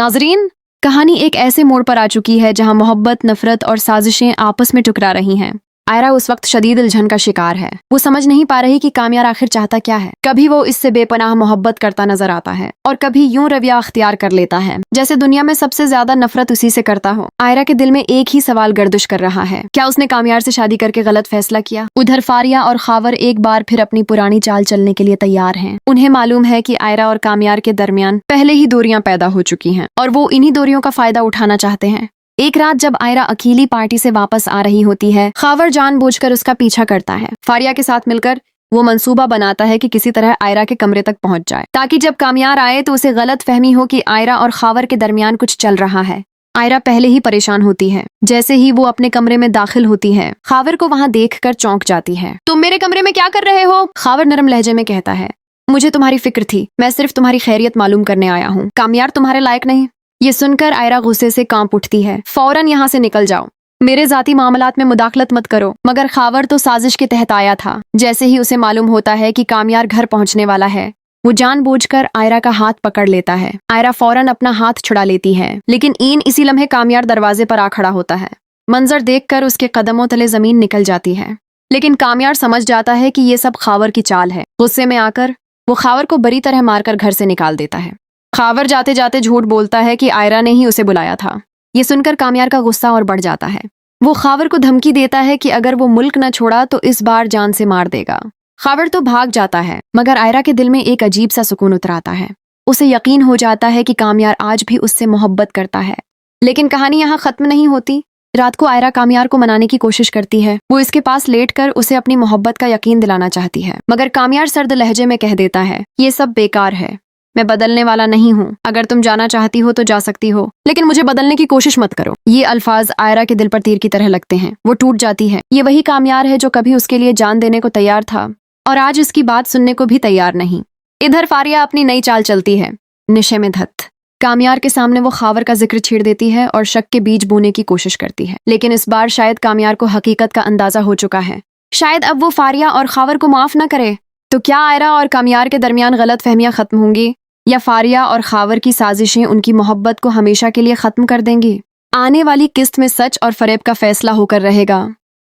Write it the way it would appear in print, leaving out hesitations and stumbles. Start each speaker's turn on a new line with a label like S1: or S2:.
S1: नाजरीन, कहानी एक ऐसे मोड़ पर आ चुकी है जहां मोहब्बत, नफरत और साजिशें आपस में टकरा रही हैं। आयरा उस वक्त शदीद उलझन का शिकार है। वो समझ नहीं पा रही कि कामयार आखिर चाहता क्या है। कभी वो इससे बेपनाह मोहब्बत करता नजर आता है और कभी यूं रवैया अख्तियार कर लेता है जैसे दुनिया में सबसे ज्यादा नफरत उसी से करता हो। आयरा के दिल में एक ही सवाल गर्दिश कर रहा है, क्या उसने कामयार से शादी करके गलत फैसला किया? उधर फारिया और खावर एक बार फिर अपनी पुरानी चाल चलने के लिए तैयार हैं। उन्हें मालूम है कि आयरा और कामयार के दरमियान पहले ही दूरियां पैदा हो चुकी हैं और वो इन्हीं दूरियों का फायदा उठाना चाहते हैं। एक रात जब आयरा अकेली पार्टी से वापस आ रही होती है, खावर जानबूझकर उसका पीछा करता है। फारिया के साथ मिलकर वो मंसूबा बनाता है कि किसी तरह आयरा के कमरे तक पहुंच जाए, ताकि जब कामयार आए तो उसे गलत फहमी हो कि आयरा और खावर के दरमियान कुछ चल रहा है। आयरा पहले ही परेशान होती है। जैसे ही वो अपने कमरे में दाखिल होती है, खावर को वहां देखकर चौंक जाती है। तुम मेरे कमरे में क्या कर रहे हो? खावर नरम लहजे में कहता है, मुझे तुम्हारी फिक्र थी, मैं सिर्फ तुम्हारी खैरियत मालूम करने आया हूँ। कामयार तुम्हारे लायक नहीं। ये सुनकर आयरा गुस्से से कांप उठती है। फौरन यहाँ से निकल जाओ, मेरे जाती मामलात में मुदाखलत मत करो। मगर खावर तो साजिश के तहत आया था। जैसे ही उसे मालूम होता है कि कामयार घर पहुंचने वाला है, वो जानबूझकर आयरा का हाथ पकड़ लेता है। आयरा फौरन अपना हाथ छुड़ा लेती है, लेकिन इसी लम्हे कामयार दरवाजे पर आ खड़ा होता है। मंजर देखकर उसके कदमों तले जमीन निकल जाती है, लेकिन कामयार समझ जाता है कि ये सब खावर की चाल है। गुस्से में आकर वो खावर को बुरी तरह मारकर घर से निकाल देता है। खावर जाते जाते झूठ बोलता है कि आयरा ने ही उसे बुलाया था। ये सुनकर कामयार का गुस्सा और बढ़ जाता है। वो खावर को धमकी देता है कि अगर वो मुल्क न छोड़ा तो इस बार जान से मार देगा। खावर तो भाग जाता है, मगर आयरा के दिल में एक अजीब सा सुकून उतर आता है। उसे यकीन हो जाता है कि कामयार आज भी उससे मोहब्बत करता है। लेकिन कहानी यहाँ खत्म नहीं होती। रात को आयरा कामयार को मनाने की कोशिश करती है। वो इसके पास लेटकर उसे अपनी मोहब्बत का यकीन दिलाना चाहती है, मगर कामयार सर्द लहजे में कह देता है, ये सब बेकार है, मैं बदलने वाला नहीं हूँ। अगर तुम जाना चाहती हो तो जा सकती हो, लेकिन मुझे बदलने की कोशिश मत करो। ये अल्फाज आयरा के दिल पर तीर की तरह लगते हैं। वो टूट जाती है। ये वही कामयार है जो कभी उसके लिए जान देने को तैयार था और आज उसकी बात सुनने को भी तैयार नहीं। इधर फारिया अपनी नई चाल चलती है, नशे में धत्त। कामयार के सामने वो खावर का जिक्र छेड़ देती है और शक के बीज बोने की कोशिश करती है, लेकिन इस बार शायद कामयार को हकीकत का अंदाजा हो चुका है। शायद अब वो फारिया और खावर को माफ न करे। तो क्या आयरा और कामयार के दरमियान गलत फहमियां खत्म होंगी, या फारिया और खावर की साजिशें उनकी मोहब्बत को हमेशा के लिए खत्म कर देंगी? आने वाली किस्त में सच और फरेब का फैसला होकर रहेगा।